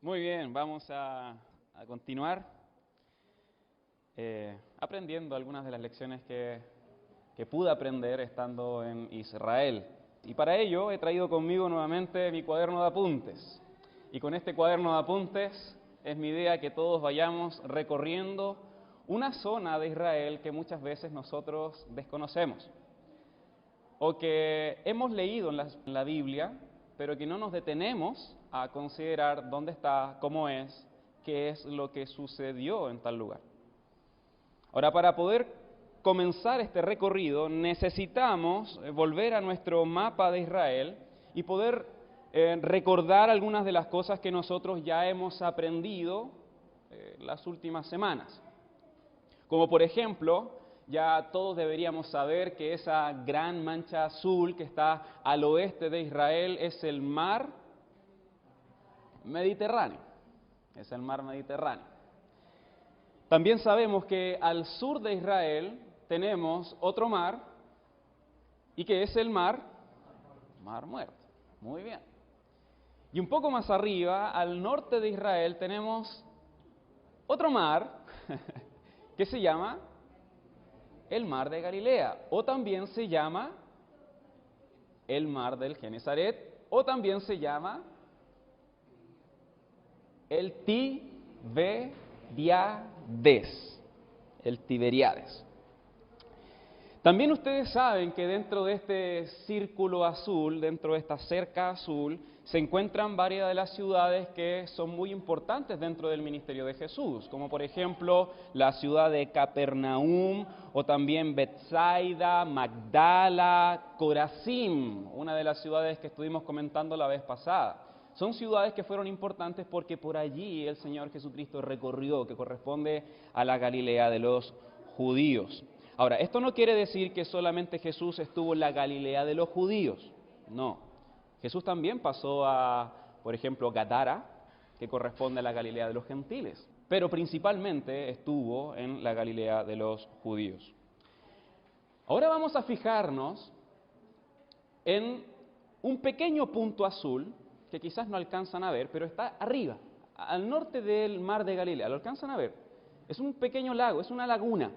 Muy bien, vamos a continuar aprendiendo algunas de las lecciones que pude aprender estando en Israel. Y para ello he traído conmigo nuevamente mi cuaderno de apuntes. Y con este cuaderno de apuntes es mi idea que todos vayamos recorriendo una zona de Israel que muchas veces nosotros desconocemos, o que hemos leído en la Biblia, pero que no nos detenemos a considerar dónde está, cómo es, qué es lo que sucedió en tal lugar. Ahora, para poder comenzar este recorrido, necesitamos volver a nuestro mapa de Israel y poder recordar algunas de las cosas que nosotros ya hemos aprendido las últimas semanas. Como por ejemplo, ya todos deberíamos saber que esa gran mancha azul que está al oeste de Israel es el mar Mediterráneo. Es el mar Mediterráneo. También sabemos que al sur de Israel tenemos otro mar, y que es el Mar Muerto. Muy bien. Y un poco más arriba, al norte de Israel, tenemos otro mar que se llama el Mar de Galilea, o también se llama el Mar del Genesaret, o también se llama el Tiberíades. También ustedes saben que dentro de este círculo azul, dentro de esta cerca azul, se encuentran varias de las ciudades que son muy importantes dentro del ministerio de Jesús, como por ejemplo la ciudad de Capernaum, o también Betsaida, Magdala, Corazim, una de las ciudades que estuvimos comentando la vez pasada. Son ciudades que fueron importantes porque por allí el Señor Jesucristo recorrió, que corresponde a la Galilea de los judíos. Ahora, esto no quiere decir que solamente Jesús estuvo en la Galilea de los judíos, no. Jesús también pasó a, por ejemplo, Gadara, que corresponde a la Galilea de los gentiles, pero principalmente estuvo en la Galilea de los judíos. Ahora vamos a fijarnos en un pequeño punto azul, que quizás no alcanzan a ver, pero está arriba, al norte del mar de Galilea. ¿Lo alcanzan a ver? Es un pequeño lago, es una laguna.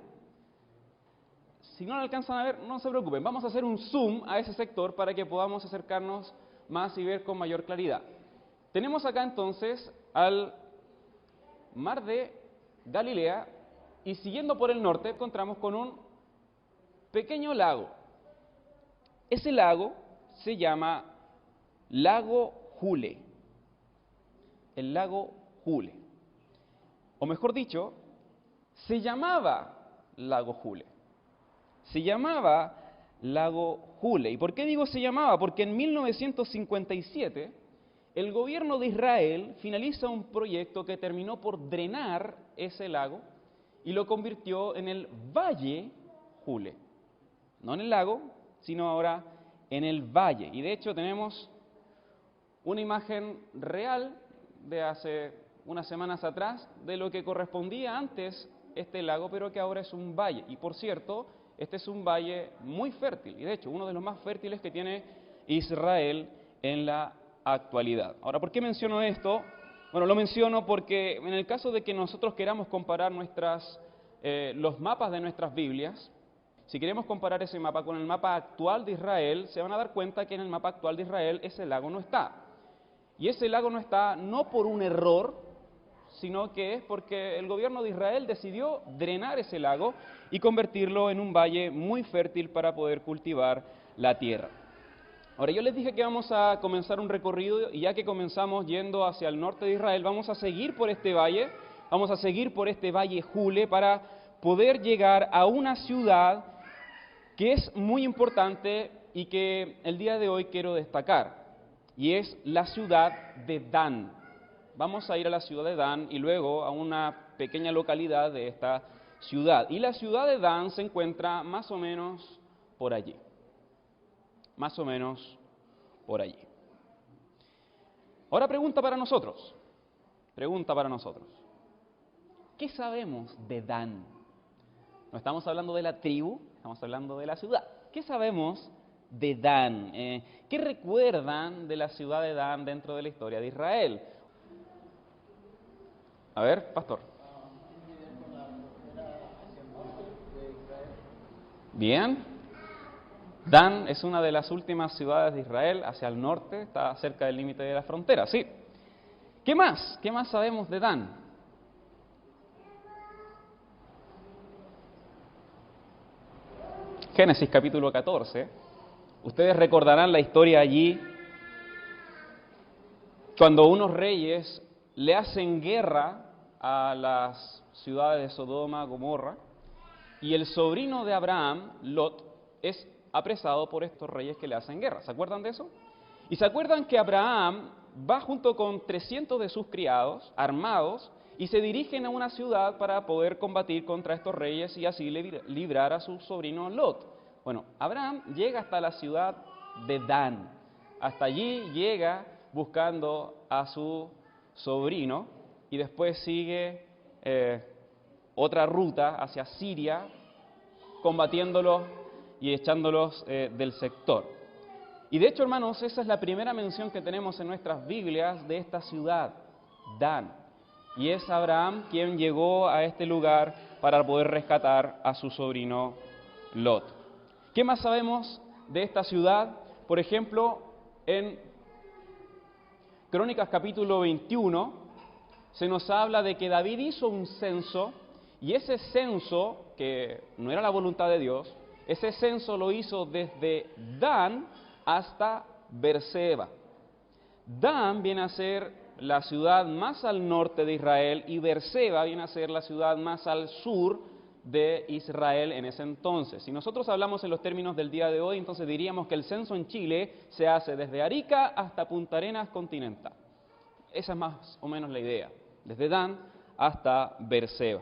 Si no lo alcanzan a ver, no se preocupen, vamos a hacer un zoom a ese sector para que podamos acercarnos más y ver con mayor claridad. Tenemos acá entonces al mar de Galilea, y siguiendo por el norte encontramos con un pequeño lago. Ese lago se llama Lago Jule, el lago Jule, o mejor dicho, se llamaba Lago Jule. Se llamaba Lago Jule. ¿Y por qué digo se llamaba? Porque en 1957 el gobierno de Israel finaliza un proyecto que terminó por drenar ese lago y lo convirtió en el Valle Jule. No en el lago, sino ahora en el valle. Y de hecho tenemos una imagen real de hace unas semanas atrás de lo que correspondía antes este lago, pero que ahora es un valle. Y por cierto, este es un valle muy fértil, y de hecho uno de los más fértiles que tiene Israel en la actualidad. Ahora, ¿por qué menciono esto? Bueno, lo menciono porque en el caso de que nosotros queramos comparar los mapas de nuestras Biblias, si queremos comparar ese mapa con el mapa actual de Israel, se van a dar cuenta que en el mapa actual de Israel ese lago no está. Y ese lago no está no por un error, sino que es porque el gobierno de Israel decidió drenar ese lago y convertirlo en un valle muy fértil para poder cultivar la tierra. Ahora, yo les dije que vamos a comenzar un recorrido, y ya que comenzamos yendo hacia el norte de Israel, vamos a seguir por este valle, Jule, para poder llegar a una ciudad que es muy importante y que el día de hoy quiero destacar, y es la ciudad de Dan. Vamos a ir a la ciudad de Dan y luego a una pequeña localidad de esta ciudad. Y la ciudad de Dan se encuentra más o menos por allí. Más o menos por allí. Ahora pregunta para nosotros. ¿Qué sabemos de Dan? No estamos hablando de la tribu, estamos hablando de la ciudad. ¿Qué sabemos de Dan? ¿Qué recuerdan de la ciudad de Dan dentro de la historia de Israel? A ver, pastor. Bien. Dan es una de las últimas ciudades de Israel hacia el norte, está cerca del límite de la frontera, sí. ¿Qué más? ¿Qué más sabemos de Dan? Génesis capítulo 14. Ustedes recordarán la historia allí, cuando unos reyes le hacen guerra a las ciudades de Sodoma, Gomorra, y el sobrino de Abraham, Lot, es apresado por estos reyes que le hacen guerra. ¿Se acuerdan de eso? Y se acuerdan que Abraham va junto con 300 de sus criados, armados, y se dirigen a una ciudad para poder combatir contra estos reyes y así librar a su sobrino Lot. Bueno, Abraham llega hasta la ciudad de Dan. Hasta allí llega buscando a su sobrino y después sigue otra ruta hacia Siria, combatiéndolos y echándolos del sector. Y de hecho, hermanos, esa es la primera mención que tenemos en nuestras Biblias de esta ciudad, Dan. Y es Abraham quien llegó a este lugar para poder rescatar a su sobrino Lot. ¿Qué más sabemos de esta ciudad? Por ejemplo, en Crónicas capítulo 21 se nos habla de que David hizo un censo, y ese censo, que no era la voluntad de Dios, ese censo lo hizo desde Dan hasta Beerseba. Dan viene a ser la ciudad más al norte de Israel y Beerseba viene a ser la ciudad más al sur de Israel en ese entonces. Si nosotros hablamos en los términos del día de hoy, entonces diríamos que el censo en Chile se hace desde Arica hasta Punta Arenas continental. Esa es más o menos la idea, desde Dan hasta Beerseba.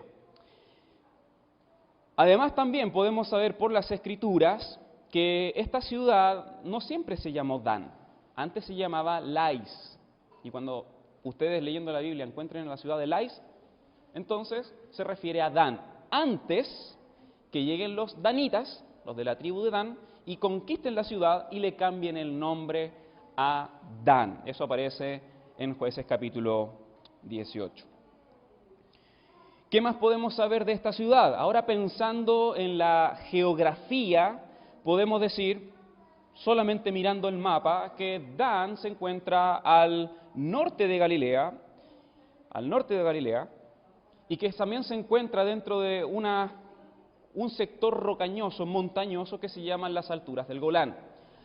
Además, también podemos saber por las Escrituras que esta ciudad no siempre se llamó Dan, antes se llamaba Lais. Y cuando ustedes leyendo la Biblia encuentren la ciudad de Lais, entonces se refiere a Dan, antes que lleguen los danitas, los de la tribu de Dan, y conquisten la ciudad y le cambien el nombre a Dan. Eso aparece en Jueces capítulo 18. ¿Qué más podemos saber de esta ciudad? Ahora pensando en la geografía, podemos decir, solamente mirando el mapa, que Dan se encuentra al norte de Galilea, y que también se encuentra dentro de un sector rocañoso, montañoso, que se llaman las alturas del Golán.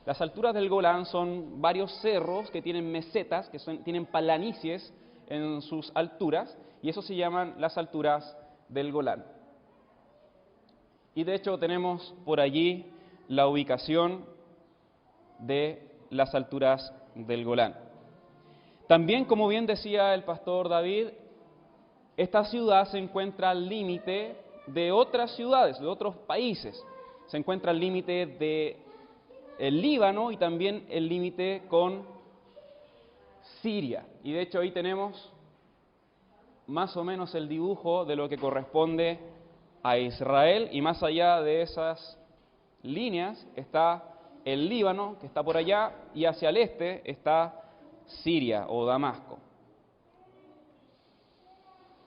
Las alturas del Golán son varios cerros que tienen mesetas, tienen planicies en sus alturas, y eso se llaman las alturas del Golán. Y de hecho tenemos por allí la ubicación de las alturas del Golán. También, como bien decía el pastor David, esta ciudad se encuentra al límite de otras ciudades, de otros países. Se encuentra al límite del Líbano y también el límite con Siria. Y de hecho ahí tenemos más o menos el dibujo de lo que corresponde a Israel, y más allá de esas líneas está el Líbano, que está por allá, y hacia el este está Siria o Damasco.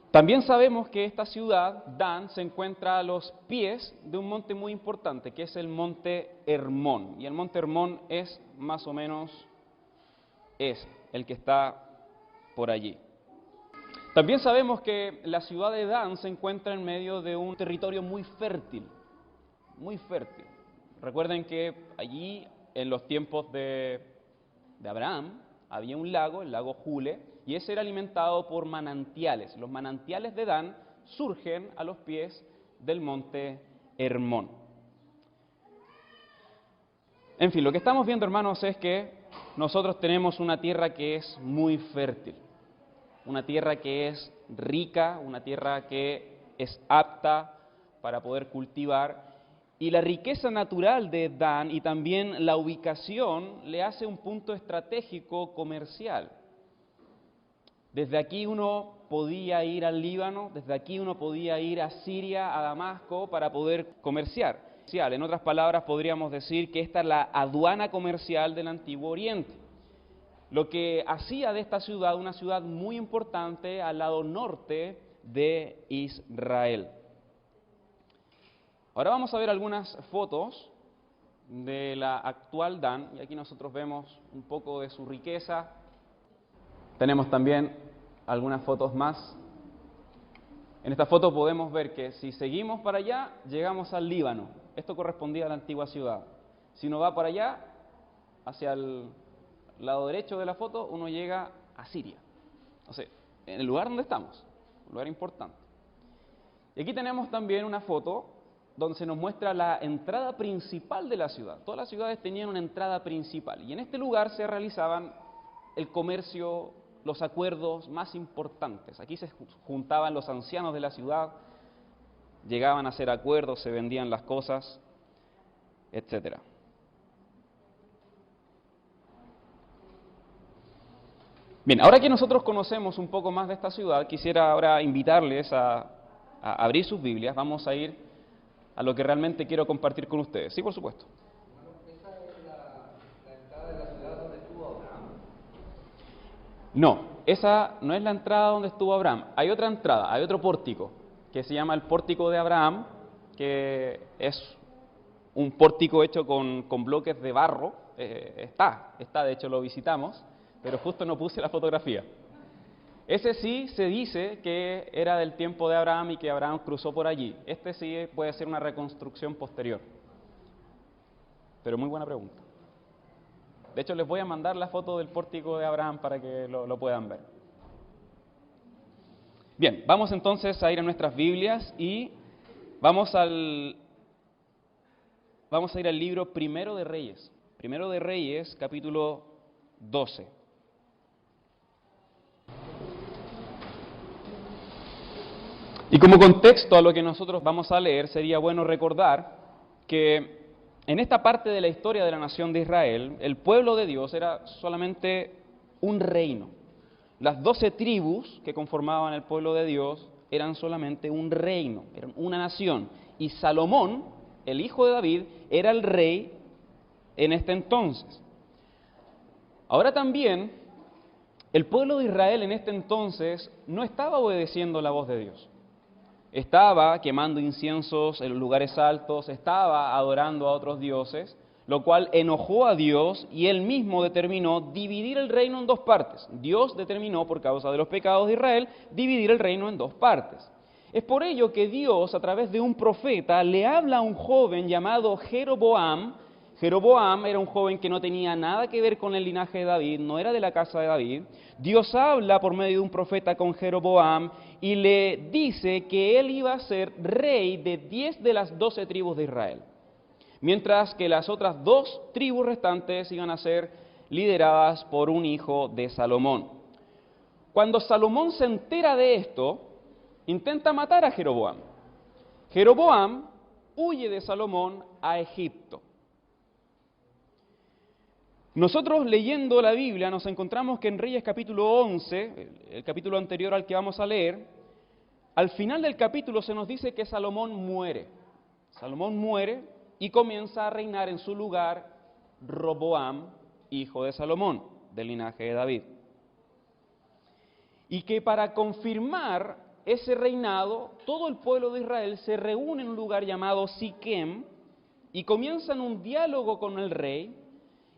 También sabemos que esta ciudad, Dan, se encuentra a los pies de un monte muy importante, que es el monte Hermón. Y el monte Hermón es más o menos el que está por allí. También sabemos que la ciudad de Dan se encuentra en medio de un territorio muy fértil, muy fértil. Recuerden que allí, en los tiempos de Abraham, había un lago, el lago Jule, y ese era alimentado por manantiales. Los manantiales de Dan surgen a los pies del monte Hermón. En fin, lo que estamos viendo, hermanos, es que nosotros tenemos una tierra que es muy fértil, una tierra que es rica, una tierra que es apta para poder cultivar, y la riqueza natural de Dan y también la ubicación le hace un punto estratégico comercial. Desde aquí uno podía ir al Líbano, desde aquí uno podía ir a Siria, a Damasco, para poder comerciar. En otras palabras, podríamos decir que esta es la aduana comercial del Antiguo Oriente. lo que hacía de esta ciudad una ciudad muy importante al lado norte de Israel. Ahora vamos a ver algunas fotos de la actual Dan, y aquí nosotros vemos un poco de su riqueza. Tenemos también algunas fotos más. En esta foto podemos ver que si seguimos para allá, llegamos al Líbano. Esto correspondía a la antigua ciudad. Si uno va para allá, hacia el lado derecho de la foto, uno llega a Siria. O sea, en el lugar donde estamos, un lugar importante. Y aquí tenemos también una foto donde se nos muestra la entrada principal de la ciudad. Todas las ciudades tenían una entrada principal y en este lugar se realizaban el comercio, los acuerdos más importantes. Aquí se juntaban los ancianos de la ciudad, llegaban a hacer acuerdos, se vendían las cosas, etcétera. Bien, ahora que nosotros conocemos un poco más de esta ciudad, quisiera ahora invitarles a abrir sus Biblias. Vamos a ir a lo que realmente quiero compartir con ustedes. Sí, por supuesto. ¿Esa es la entrada de la ciudad donde estuvo Abraham? No, esa no es la entrada donde estuvo Abraham. Hay otra entrada, hay otro pórtico, que se llama el pórtico de Abraham, que es un pórtico hecho con bloques de barro. Está, de hecho lo visitamos, pero justo no puse la fotografía. Ese sí se dice que era del tiempo de Abraham y que Abraham cruzó por allí. Este sí puede ser una reconstrucción posterior. Pero muy buena pregunta. De hecho, les voy a mandar la foto del pórtico de Abraham para que lo puedan ver. Bien, vamos entonces a ir a nuestras Biblias y vamos a ir al libro Primero de Reyes. Primero de Reyes, capítulo 12. Y como contexto a lo que nosotros vamos a leer, sería bueno recordar que en esta parte de la historia de la nación de Israel, el pueblo de Dios era solamente un reino. Las 12 tribus que conformaban el pueblo de Dios eran solamente un reino, eran una nación. Y Salomón, el hijo de David, era el rey en este entonces. Ahora también, el pueblo de Israel en este entonces no estaba obedeciendo la voz de Dios. Estaba quemando inciensos en los lugares altos, estaba adorando a otros dioses, lo cual enojó a Dios y Él mismo determinó dividir el reino en dos partes. Dios determinó, por causa de los pecados de Israel, dividir el reino en dos partes. Es por ello que Dios, a través de un profeta, le habla a un joven llamado Jeroboam. Jeroboam era un joven que no tenía nada que ver con el linaje de David, no era de la casa de David. Dios habla por medio de un profeta con Jeroboam y le dice que él iba a ser rey de 10 de las 12 tribus de Israel, mientras que las otras 2 tribus restantes iban a ser lideradas por un hijo de Salomón. Cuando Salomón se entera de esto, intenta matar a Jeroboam. Jeroboam huye de Salomón a Egipto. Nosotros leyendo la Biblia nos encontramos que en Reyes capítulo 11, el capítulo anterior al que vamos a leer, al final del capítulo se nos dice que Salomón muere. Salomón muere y comienza a reinar en su lugar Roboam, hijo de Salomón, del linaje de David. Y que para confirmar ese reinado, todo el pueblo de Israel se reúne en un lugar llamado Siquem y comienzan un diálogo con el rey.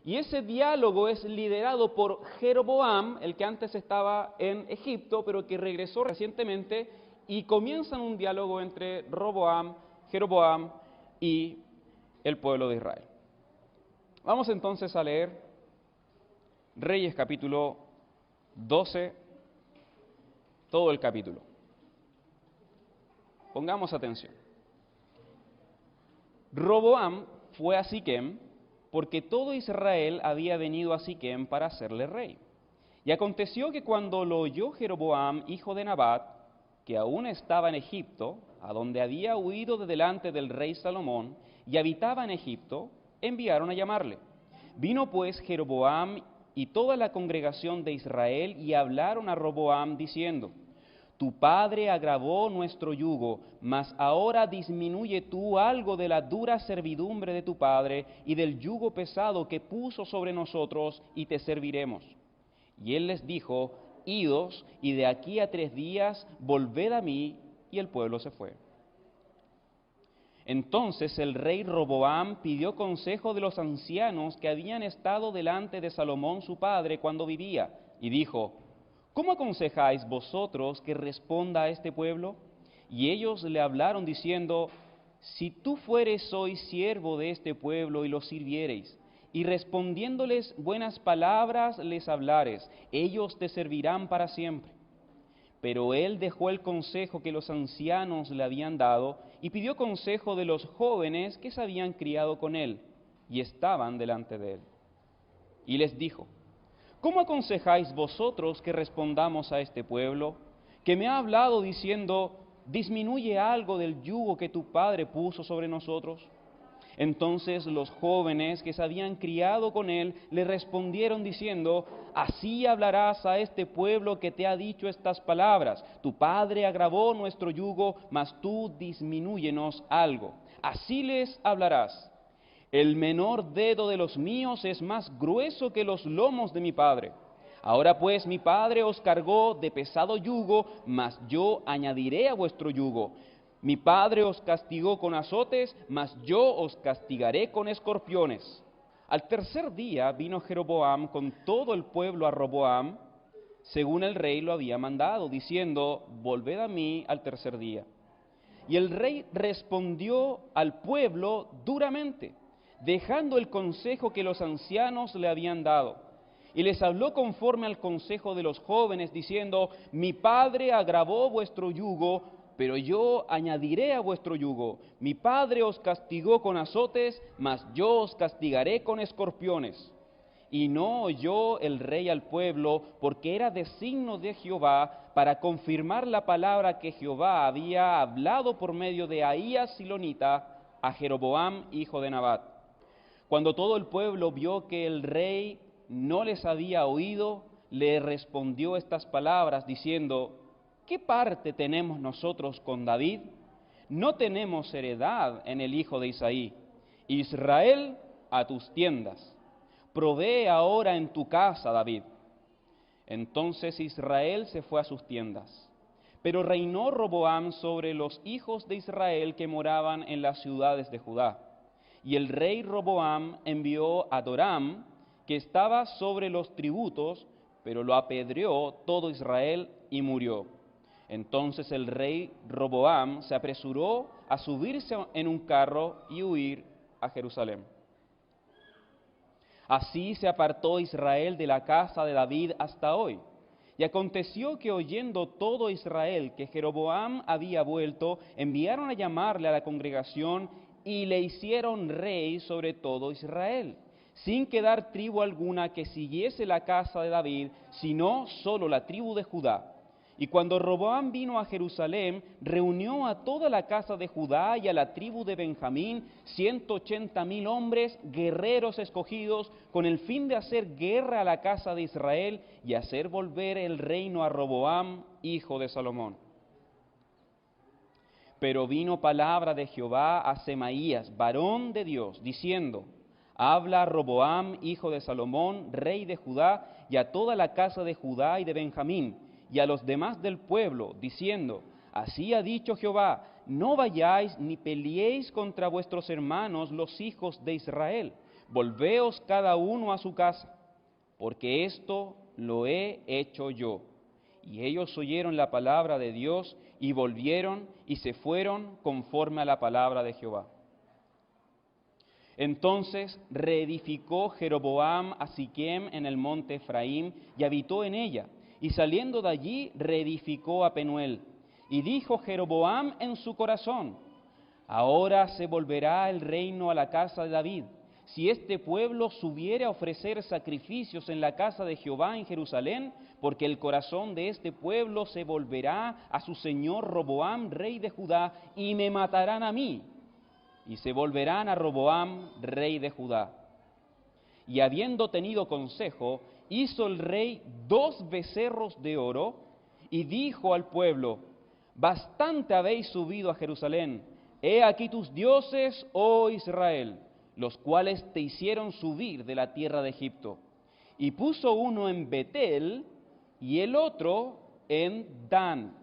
Y ese diálogo es liderado por Jeroboam, el que antes estaba en Egipto, pero que regresó recientemente, y comienzan un diálogo entre Jeroboam y el pueblo de Israel. Vamos entonces a leer Reyes capítulo 12, todo el capítulo. Pongamos atención. Roboam fue a Siquem, porque todo Israel había venido a Siquem para hacerle rey. Y aconteció que cuando lo oyó Jeroboam, hijo de Nabat, que aún estaba en Egipto, a donde había huido de delante del rey Salomón, y habitaba en Egipto, enviaron a llamarle. Vino pues Jeroboam y toda la congregación de Israel y hablaron a Roboam diciendo: Tu padre agravó nuestro yugo, mas ahora disminuye tú algo de la dura servidumbre de tu padre y del yugo pesado que puso sobre nosotros, y te serviremos. Y él les dijo: idos, y de aquí a 3 días volved a mí. Y el pueblo se fue. Entonces el rey Roboam pidió consejo de los ancianos que habían estado delante de Salomón su padre cuando vivía, y dijo: ¿cómo aconsejáis vosotros que responda a este pueblo? Y ellos le hablaron diciendo: si tú fueres hoy siervo de este pueblo y los sirviereis, y respondiéndoles buenas palabras les hablares, ellos te servirán para siempre. Pero él dejó el consejo que los ancianos le habían dado y pidió consejo de los jóvenes que se habían criado con él y estaban delante de él. Y les dijo: ¿cómo aconsejáis vosotros que respondamos a este pueblo, que me ha hablado diciendo: disminuye algo del yugo que tu padre puso sobre nosotros? Entonces los jóvenes que se habían criado con él le respondieron diciendo: así hablarás a este pueblo que te ha dicho estas palabras: tu padre agravó nuestro yugo, mas tú disminúyenos algo. Así les hablarás: el menor dedo de los míos es más grueso que los lomos de mi padre. Ahora pues mi padre os cargó de pesado yugo, mas yo añadiré a vuestro yugo. Mi padre os castigó con azotes, mas yo os castigaré con escorpiones. Al 3er día vino Jeroboam con todo el pueblo a Roboam, según el rey lo había mandado, diciendo: volved a mí al 3er día. Y el rey respondió al pueblo duramente, dejando el consejo que los ancianos le habían dado. Y les habló conforme al consejo de los jóvenes, diciendo: mi padre agravó vuestro yugo, pero yo añadiré a vuestro yugo. Mi padre os castigó con azotes, mas yo os castigaré con escorpiones. Y no oyó el rey al pueblo, porque era designio de Jehová para confirmar la palabra que Jehová había hablado por medio de Ahías silonita a Jeroboam, hijo de Nabat. Cuando todo el pueblo vio que el rey no les había oído, le respondió estas palabras, diciendo: ¿qué parte tenemos nosotros con David? No tenemos heredad en el hijo de Isaí. Israel, a tus tiendas. Provee ahora en tu casa, David. Entonces Israel se fue a sus tiendas. Pero reinó Roboam sobre los hijos de Israel que moraban en las ciudades de Judá. Y el rey Roboam envió a Adoram, que estaba sobre los tributos, pero lo apedreó todo Israel y murió. Entonces el rey Roboam se apresuró a subirse en un carro y huir a Jerusalén. Así se apartó Israel de la casa de David hasta hoy. Y aconteció que oyendo todo Israel que Jeroboam había vuelto, enviaron a llamarle a la congregación y le hicieron rey sobre todo Israel, sin quedar tribu alguna que siguiese la casa de David, sino solo la tribu de Judá. Y cuando Roboam vino a Jerusalén, reunió a toda la casa de Judá y a la tribu de Benjamín, 180,000 hombres, guerreros escogidos, con el fin de hacer guerra a la casa de Israel y hacer volver el reino a Roboam, hijo de Salomón. Pero vino palabra de Jehová a Semaías, varón de Dios, diciendo: habla a Roboam, hijo de Salomón, rey de Judá, y a toda la casa de Judá y de Benjamín, y a los demás del pueblo, diciendo: así ha dicho Jehová, no vayáis ni peleéis contra vuestros hermanos los hijos de Israel, volveos cada uno a su casa, porque esto lo he hecho yo. Y ellos oyeron la palabra de Dios y volvieron y se fueron conforme a la palabra de Jehová. Entonces reedificó Jeroboam a Siquem en el monte Efraín y habitó en ella. Y saliendo de allí reedificó a Penuel. Y dijo Jeroboam en su corazón: ahora se volverá el reino a la casa de David, si este pueblo subiere a ofrecer sacrificios en la casa de Jehová en Jerusalén, porque el corazón de este pueblo se volverá a su señor Roboam, rey de Judá, y me matarán a mí, y se volverán a Roboam, rey de Judá. Y habiendo tenido consejo, hizo el rey 2 becerros de oro, y dijo al pueblo: bastante habéis subido a Jerusalén, he aquí tus dioses, oh Israel, los cuales te hicieron subir de la tierra de Egipto. y puso uno en Betel y el otro en Dan.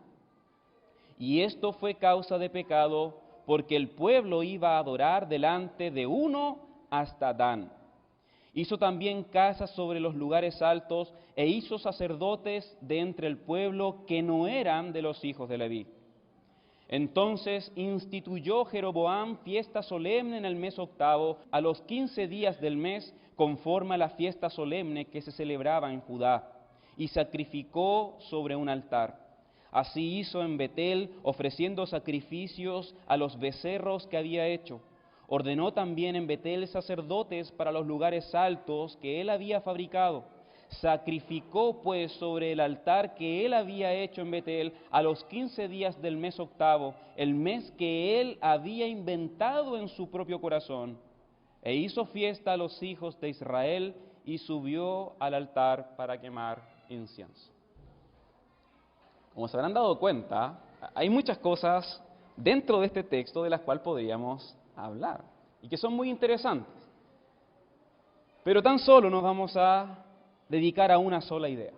Y esto fue causa de pecado, porque el pueblo iba a adorar delante de uno hasta Dan. Hizo también casas sobre los lugares altos e hizo sacerdotes de entre el pueblo que no eran de los hijos de Leví. Entonces instituyó Jeroboam fiesta solemne en el mes octavo, a los 15 días del mes, conforme a la fiesta solemne que se celebraba en Judá, y sacrificó sobre un altar. Así hizo en Betel, ofreciendo sacrificios a los becerros que había hecho. Ordenó también en Betel sacerdotes para los lugares altos que él había fabricado. Sacrificó pues sobre el altar que él había hecho en Betel a los 15 días del mes octavo, el mes que él había inventado en su propio corazón. E hizo fiesta a los hijos de Israel y subió al altar para quemar incienso. Como se habrán dado cuenta, hay muchas cosas dentro de este texto de las cuales podríamos hablar y que son muy interesantes. Pero tan solo nos vamos a dedicar a una sola idea.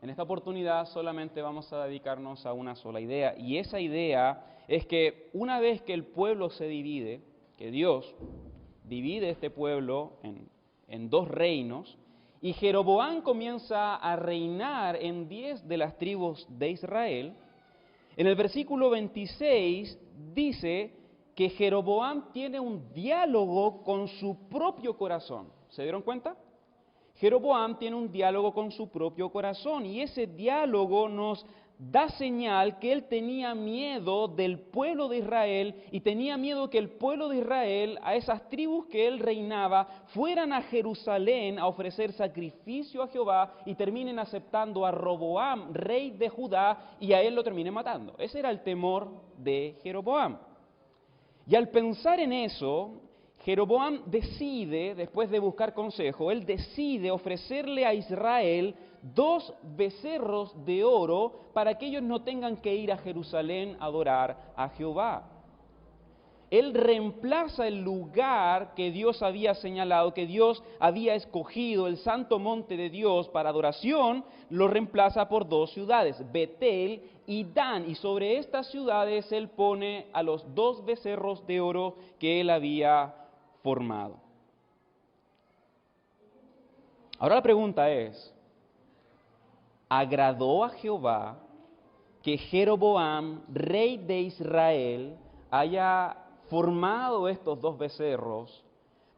En esta oportunidad solamente vamos a dedicarnos a una sola idea, y esa idea es que una vez que el pueblo se divide, que Dios divide este pueblo en dos reinos, y Jeroboam comienza a reinar en 10 de las tribus de Israel, en el versículo 26 dice que Jeroboam tiene un diálogo con su propio corazón. ¿Se dieron cuenta? Jeroboam tiene un diálogo con su propio corazón, y ese diálogo nos da señal que él tenía miedo del pueblo de Israel, y tenía miedo que el pueblo de Israel, a esas tribus que él reinaba, fueran a Jerusalén a ofrecer sacrificio a Jehová y terminen aceptando a Roboam, rey de Judá, y a él lo terminen matando. Ese era el temor de Jeroboam. Y al pensar en eso, Jeroboam decide, después de buscar consejo, él decide ofrecerle a Israel 2 becerros de oro para que ellos no tengan que ir a Jerusalén a adorar a Jehová. Él reemplaza el lugar que Dios había señalado, que Dios había escogido, el santo monte de Dios para adoración, lo reemplaza por 2 ciudades, Betel y Dan, y sobre estas ciudades él pone a los 2 becerros de oro que él había formado. Ahora la pregunta es, ¿agradó a Jehová que Jeroboam, rey de Israel, haya formado estos 2 becerros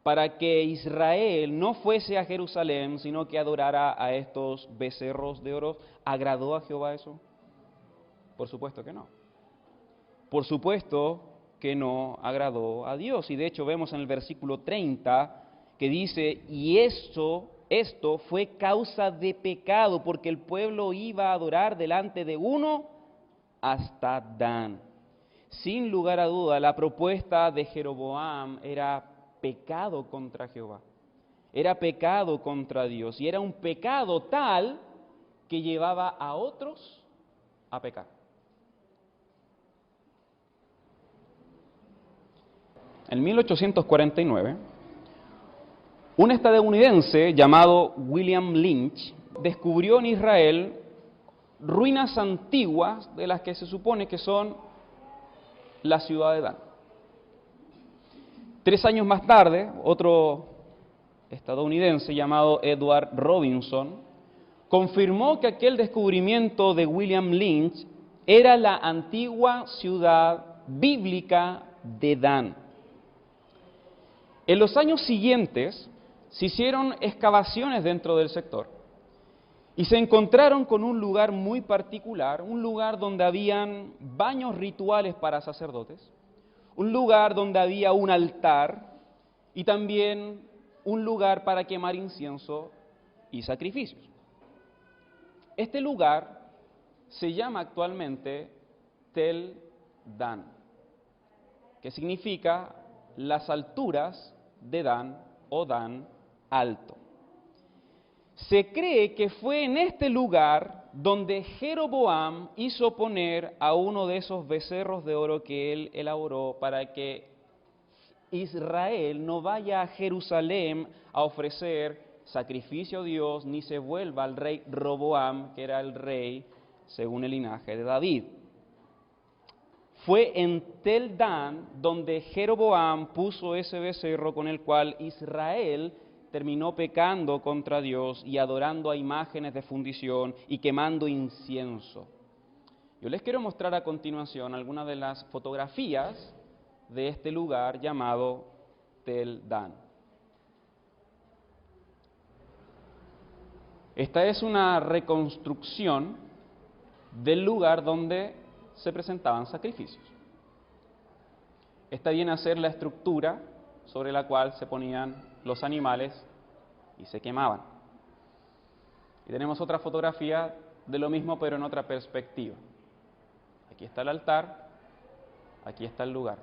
para que Israel no fuese a Jerusalén, sino que adorara a estos becerros de oro? ¿Agradó a Jehová eso? Por supuesto que no. Por supuesto que no agradó a Dios. Y de hecho vemos en el versículo 30 que dice, y esto fue causa de pecado, porque el pueblo iba a adorar delante de uno hasta Dan. Sin lugar a duda, la propuesta de Jeroboam era pecado contra Jehová. Era pecado contra Dios. Y era un pecado tal que llevaba a otros a pecar. En 1849, un estadounidense llamado William Lynch descubrió en Israel ruinas antiguas de las que se supone que son la ciudad de Dan. 3 años más tarde, otro estadounidense llamado Edward Robinson confirmó que aquel descubrimiento de William Lynch era la antigua ciudad bíblica de Dan. En los años siguientes se hicieron excavaciones dentro del sector y se encontraron con un lugar muy particular, un lugar donde habían baños rituales para sacerdotes, un lugar donde había un altar y también un lugar para quemar incienso y sacrificios. Este lugar se llama actualmente Tel Dan, que significa las alturas de Dan o Dan alto. Se cree que fue en este lugar donde Jeroboam hizo poner a uno de esos becerros de oro que él elaboró para que Israel no vaya a Jerusalén a ofrecer sacrificio a Dios, ni se vuelva al rey Roboam, que era el rey según el linaje de David. Fue en Tel Dan donde Jeroboam puso ese becerro con el cual Israel terminó pecando contra Dios y adorando a imágenes de fundición y quemando incienso. Yo les quiero mostrar a continuación algunas de las fotografías de este lugar llamado Tel Dan. Esta es una reconstrucción del lugar donde se presentaban sacrificios. Esta viene a ser la estructura sobre la cual se ponían los animales y se quemaban. Y tenemos otra fotografía de lo mismo, pero en otra perspectiva. Aquí está el altar, aquí está el lugar.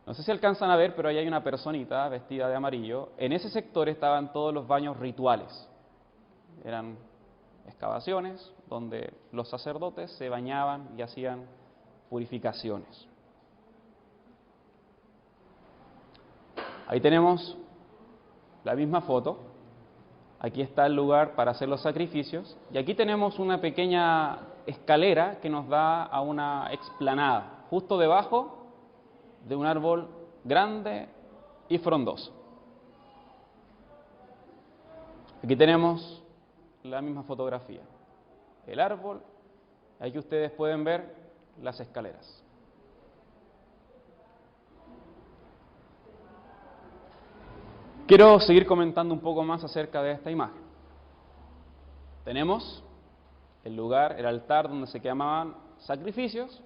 No sé si alcanzan a ver, pero ahí hay una personita vestida de amarillo. En ese sector estaban todos los baños rituales. Eran excavaciones donde los sacerdotes se bañaban y hacían purificaciones. Ahí tenemos la misma foto. Aquí está el lugar para hacer los sacrificios. Y aquí tenemos una pequeña escalera que nos da a una explanada, justo debajo de un árbol grande y frondoso. Aquí tenemos la misma fotografía. El árbol, aquí ustedes pueden ver las escaleras. Quiero seguir comentando un poco más acerca de esta imagen. Tenemos el lugar, el altar donde se quemaban sacrificios.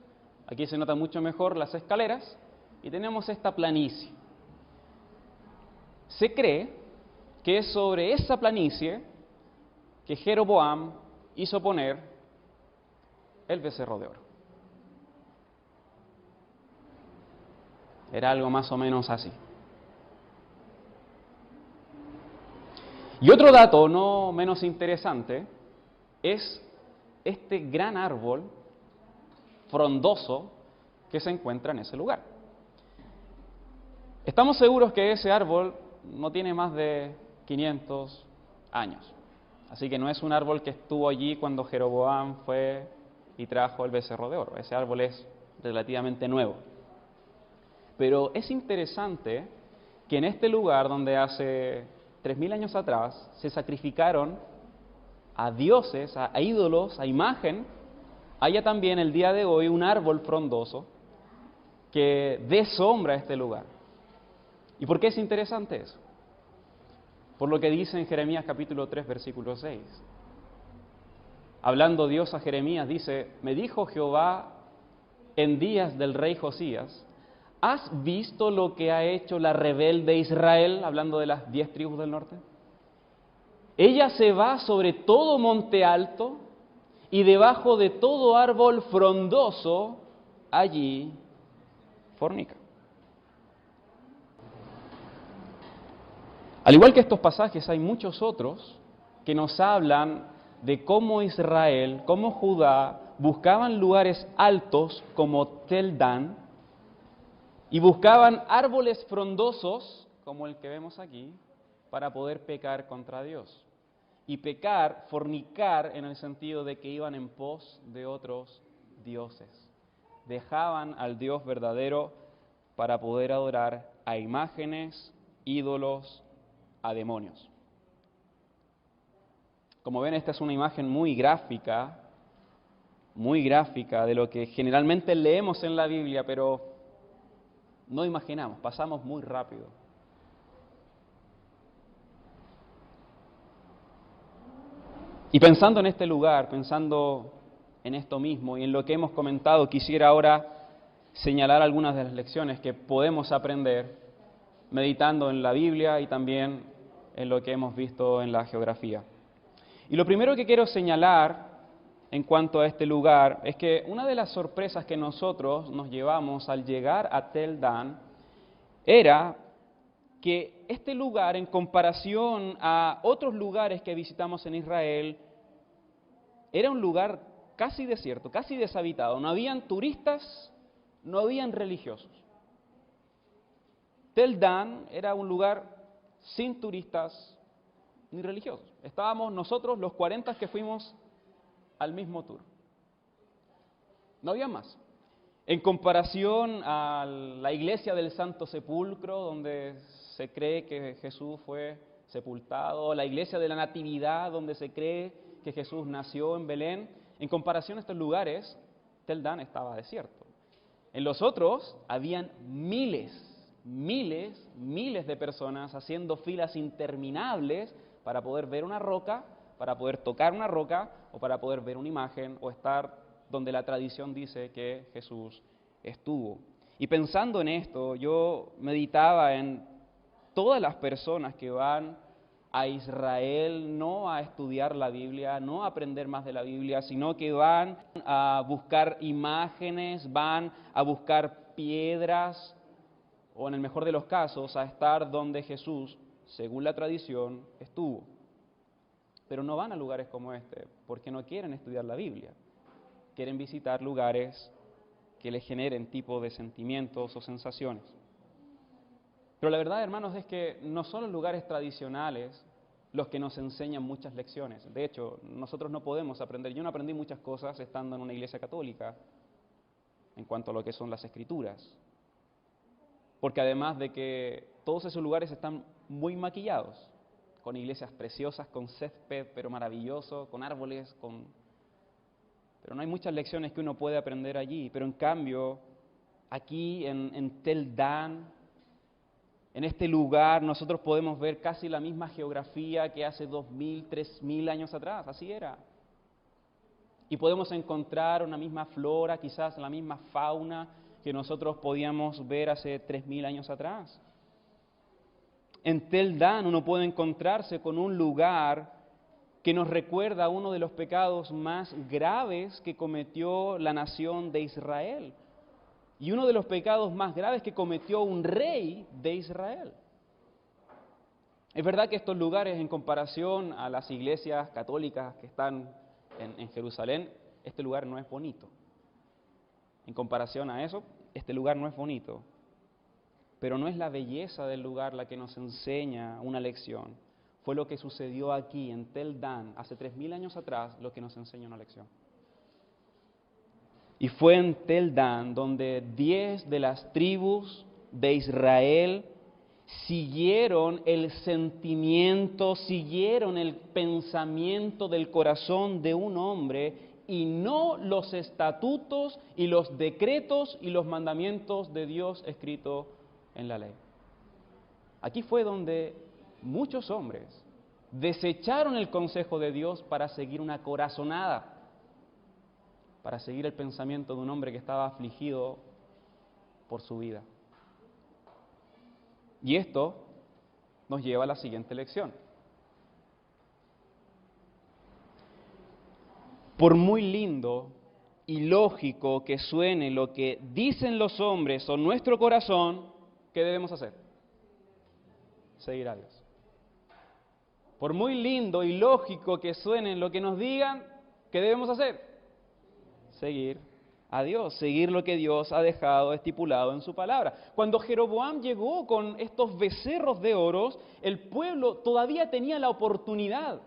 Aquí se nota mucho mejor las escaleras. Y tenemos esta planicie. Se cree que es sobre esa planicie que Jeroboam hizo poner el becerro de oro. Era algo más o menos así. Y otro dato no menos interesante es este gran árbol frondoso que se encuentra en ese lugar. Estamos seguros que ese árbol no tiene más de 500 años. Así que no es un árbol que estuvo allí cuando Jeroboam fue y trajo el becerro de oro. Ese árbol es relativamente nuevo. Pero es interesante que en este lugar donde hace 3000 años atrás se sacrificaron a dioses, a ídolos, a imagen, haya también el día de hoy un árbol frondoso que dé sombra a este lugar. ¿Y por qué es interesante eso? Por lo que dice en Jeremías capítulo 3, versículo 6. Hablando Dios a Jeremías, dice: me dijo Jehová en días del rey Josías, ¿has visto lo que ha hecho la rebelde Israel? Hablando de las 10 tribus del norte. Ella se va sobre todo monte alto y debajo de todo árbol frondoso, allí fornica. Al igual que estos pasajes, hay muchos otros que nos hablan de cómo Israel, cómo Judá, buscaban lugares altos como Tel Dan y buscaban árboles frondosos, como el que vemos aquí, para poder pecar contra Dios. Y pecar, fornicar, en el sentido de que iban en pos de otros dioses. Dejaban al Dios verdadero para poder adorar a imágenes, ídolos, a demonios. Como ven, esta es una imagen muy gráfica de lo que generalmente leemos en la Biblia, pero no imaginamos, pasamos muy rápido. Y pensando en este lugar, pensando en esto mismo y en lo que hemos comentado, quisiera ahora señalar algunas de las lecciones que podemos aprender meditando en la Biblia y también en lo que hemos visto en la geografía. Y lo primero que quiero señalar en cuanto a este lugar es que una de las sorpresas que nosotros nos llevamos al llegar a Tel Dan era que este lugar, en comparación a otros lugares que visitamos en Israel, era un lugar casi desierto, casi deshabitado. No habían turistas, no habían religiosos. Tel Dan era un lugar sin turistas, ni religiosos. Estábamos nosotros los 40 que fuimos al mismo tour. No había más. En comparación a la iglesia del Santo Sepulcro, donde se cree que Jesús fue sepultado, la iglesia de la Natividad, donde se cree que Jesús nació en Belén, en comparación a estos lugares, Tel Dan estaba desierto. En los otros habían miles de personas haciendo filas interminables para poder ver una roca, para poder tocar una roca o para poder ver una imagen o estar donde la tradición dice que Jesús estuvo. Y pensando en esto, yo meditaba en todas las personas que van a Israel no a estudiar la Biblia, no a aprender más de la Biblia, sino que van a buscar imágenes, van a buscar piedras, o en el mejor de los casos, a estar donde Jesús, según la tradición, estuvo. Pero no van a lugares como este, porque no quieren estudiar la Biblia. Quieren visitar lugares que les generen tipo de sentimientos o sensaciones. Pero la verdad, hermanos, es que no son los lugares tradicionales los que nos enseñan muchas lecciones. De hecho, nosotros no podemos aprender. Yo no aprendí muchas cosas estando en una iglesia católica en cuanto a lo que son las Escrituras. Porque además de que todos esos lugares están muy maquillados, con iglesias preciosas, con césped, pero maravilloso, con árboles, pero no hay muchas lecciones que uno puede aprender allí. Pero en cambio, aquí en Tel Dan, en este lugar, nosotros podemos ver casi la misma geografía que hace 2000, 3000 años atrás, así era. Y podemos encontrar una misma flora, quizás la misma fauna que nosotros podíamos ver hace 3000 años atrás. En Tel Dan uno puede encontrarse con un lugar que nos recuerda uno de los pecados más graves que cometió la nación de Israel. Y uno de los pecados más graves que cometió un rey de Israel. Es verdad que estos lugares, en comparación a las iglesias católicas que están en Jerusalén, este lugar no es bonito. En comparación a eso, este lugar no es bonito. Pero no es la belleza del lugar la que nos enseña una lección. Fue lo que sucedió aquí en Tel Dan hace 3000 años atrás lo que nos enseña una lección. Y fue en Tel Dan donde 10 de las tribus de Israel siguieron el sentimiento, siguieron el pensamiento del corazón de un hombre y no los estatutos y los decretos y los mandamientos de Dios escritos en la ley. Aquí fue donde muchos hombres desecharon el consejo de Dios para seguir una corazonada, para seguir el pensamiento de un hombre que estaba afligido por su vida. Y esto nos lleva a la siguiente lección. Por muy lindo y lógico que suene lo que dicen los hombres o nuestro corazón, ¿qué debemos hacer? Seguir a Dios. Por muy lindo y lógico que suene lo que nos digan, ¿qué debemos hacer? Seguir a Dios, seguir lo que Dios ha dejado estipulado en su palabra. Cuando Jeroboam llegó con estos becerros de oro, el pueblo todavía tenía la oportunidad.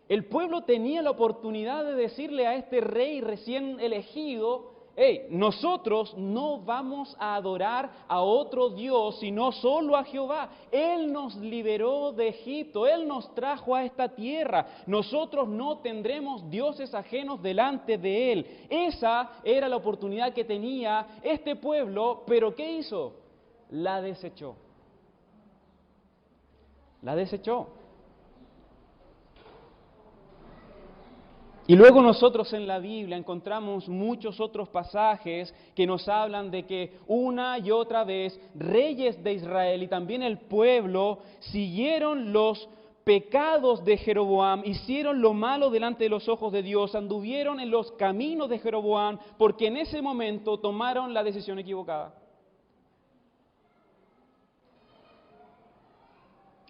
El pueblo tenía la oportunidad de decirle a este rey recién elegido: hey, nosotros no vamos a adorar a otro Dios, sino solo a Jehová. Él nos liberó de Egipto, Él nos trajo a esta tierra. Nosotros no tendremos dioses ajenos delante de Él. Esa era la oportunidad que tenía este pueblo, pero ¿qué hizo? La desechó. La desechó. Y luego nosotros en la Biblia encontramos muchos otros pasajes que nos hablan de que una y otra vez reyes de Israel y también el pueblo siguieron los pecados de Jeroboam, hicieron lo malo delante de los ojos de Dios, anduvieron en los caminos de Jeroboam porque en ese momento tomaron la decisión equivocada.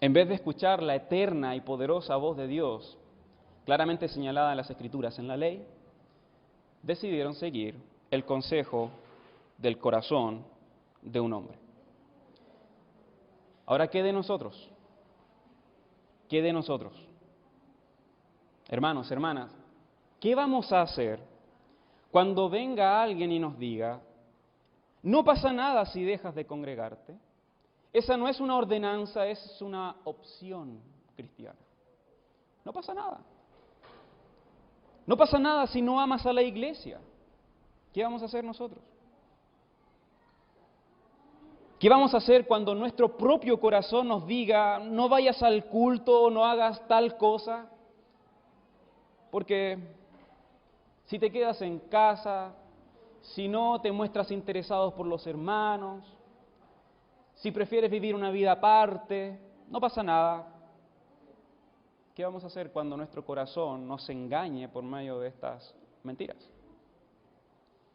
En vez de escuchar la eterna y poderosa voz de Dios, claramente señalada en las Escrituras, en la ley, decidieron seguir el consejo del corazón de un hombre. Ahora, ¿qué de nosotros? ¿qué de nosotros? Hermanos, hermanas, ¿qué vamos a hacer cuando venga alguien y nos diga, no pasa nada si dejas de congregarte? Esa no es una ordenanza, es una opción cristiana. No pasa nada. No pasa nada si no amas a la iglesia. ¿Qué vamos a hacer nosotros? ¿Qué vamos a hacer cuando nuestro propio corazón nos diga, no vayas al culto, no hagas tal cosa? Porque si te quedas en casa, si no te muestras interesados por los hermanos, si prefieres vivir una vida aparte, no pasa nada. ¿Qué vamos a hacer cuando nuestro corazón nos engañe por medio de estas mentiras?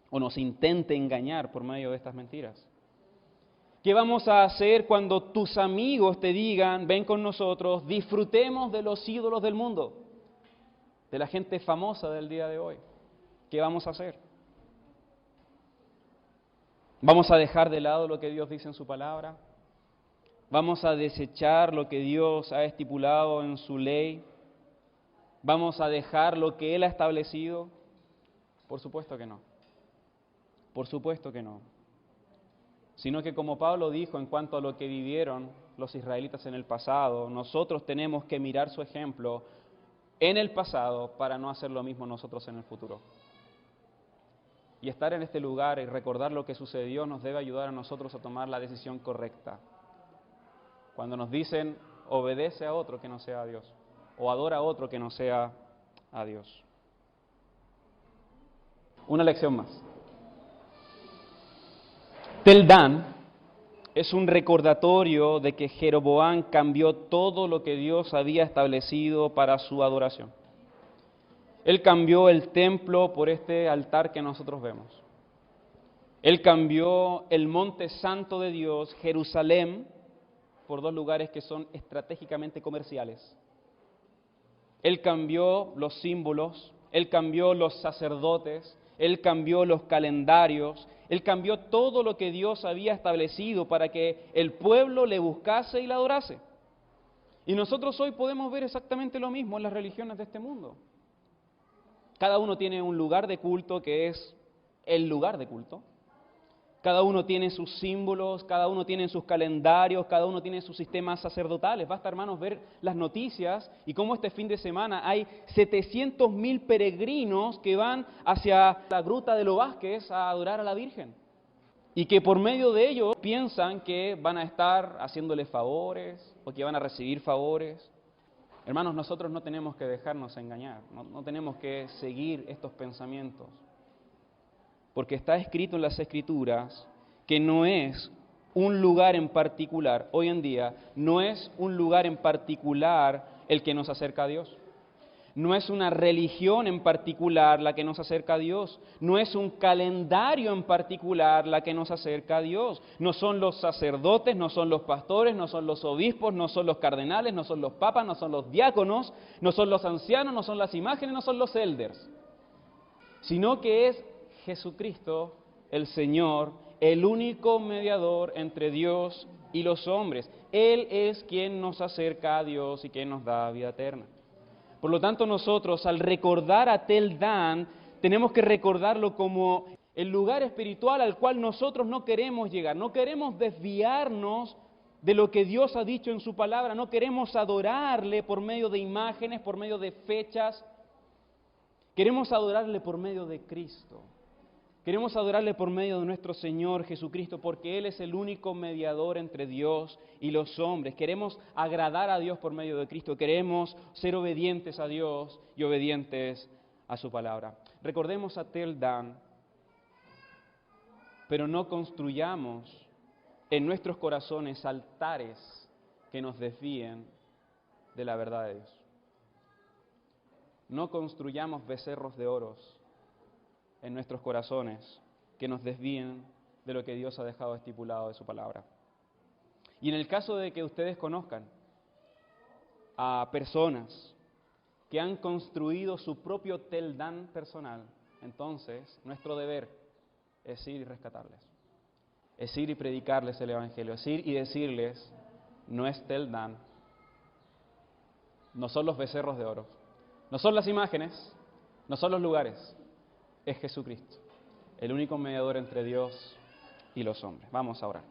O nos intente engañar por medio de estas mentiras. ¿Qué vamos a hacer cuando tus amigos te digan, ven con nosotros, disfrutemos de los ídolos del mundo, de la gente famosa del día de hoy? ¿Qué vamos a hacer? ¿Vamos a dejar de lado lo que Dios dice en su palabra? ¿Vamos a desechar lo que Dios ha estipulado en su ley? ¿Vamos a dejar lo que Él ha establecido? Por supuesto que no. Por supuesto que no. Sino que como Pablo dijo en cuanto a lo que vivieron los israelitas en el pasado, nosotros tenemos que mirar su ejemplo en el pasado para no hacer lo mismo nosotros en el futuro. Y estar en este lugar y recordar lo que sucedió nos debe ayudar a nosotros a tomar la decisión correcta. Cuando nos dicen, obedece a otro que no sea a Dios, o adora a otro que no sea a Dios. Una lección más. Tel Dan es un recordatorio de que Jeroboam cambió todo lo que Dios había establecido para su adoración. Él cambió el templo por este altar que nosotros vemos. Él cambió el monte santo de Dios, Jerusalén, por dos lugares que son estratégicamente comerciales. Él cambió los símbolos, Él cambió los sacerdotes, Él cambió los calendarios, Él cambió todo lo que Dios había establecido para que el pueblo le buscase y le adorase. Y nosotros hoy podemos ver exactamente lo mismo en las religiones de este mundo. Cada uno tiene un lugar de culto que es el lugar de culto. Cada uno tiene sus símbolos, cada uno tiene sus calendarios, cada uno tiene sus sistemas sacerdotales. Basta, hermanos, ver las noticias y cómo este fin de semana hay 700.000 peregrinos que van hacia la gruta de los Vázquez a adorar a la Virgen. Y que por medio de ello piensan que van a estar haciéndole favores o que van a recibir favores. Hermanos, nosotros no tenemos que dejarnos engañar, no tenemos que seguir estos pensamientos. Porque está escrito en las Escrituras que no es un lugar en particular, hoy en día, no es un lugar en particular el que nos acerca a Dios. No es una religión en particular la que nos acerca a Dios. No es un calendario en particular la que nos acerca a Dios. No son los sacerdotes, no son los pastores, no son los obispos, no son los cardenales, no son los papas, no son los diáconos, no son los ancianos, no son las imágenes, no son los elders. Sino que es Jesucristo, el Señor, el único mediador entre Dios y los hombres. Él es quien nos acerca a Dios y quien nos da vida eterna. Por lo tanto, nosotros, al recordar a Tel Dan, tenemos que recordarlo como el lugar espiritual al cual nosotros no queremos llegar. No queremos desviarnos de lo que Dios ha dicho en su palabra. No queremos adorarle por medio de imágenes, por medio de fechas. Queremos adorarle por medio de Cristo. Queremos adorarle por medio de nuestro Señor Jesucristo, porque Él es el único mediador entre Dios y los hombres. Queremos agradar a Dios por medio de Cristo. Queremos ser obedientes a Dios y obedientes a su palabra. Recordemos a Tel Dan, pero no construyamos en nuestros corazones altares que nos desvíen de la verdad de Dios. No construyamos becerros de oro en nuestros corazones que nos desvíen de lo que Dios ha dejado estipulado de su palabra. Y en el caso de que ustedes conozcan a personas que han construido su propio Tel Dan personal, entonces nuestro deber es ir y rescatarles, es ir y predicarles el Evangelio, es ir y decirles, no es Tel Dan, No son los becerros de oro, no son las imágenes, no son los lugares, es Jesucristo, el único mediador entre Dios y los hombres. Vamos a orar.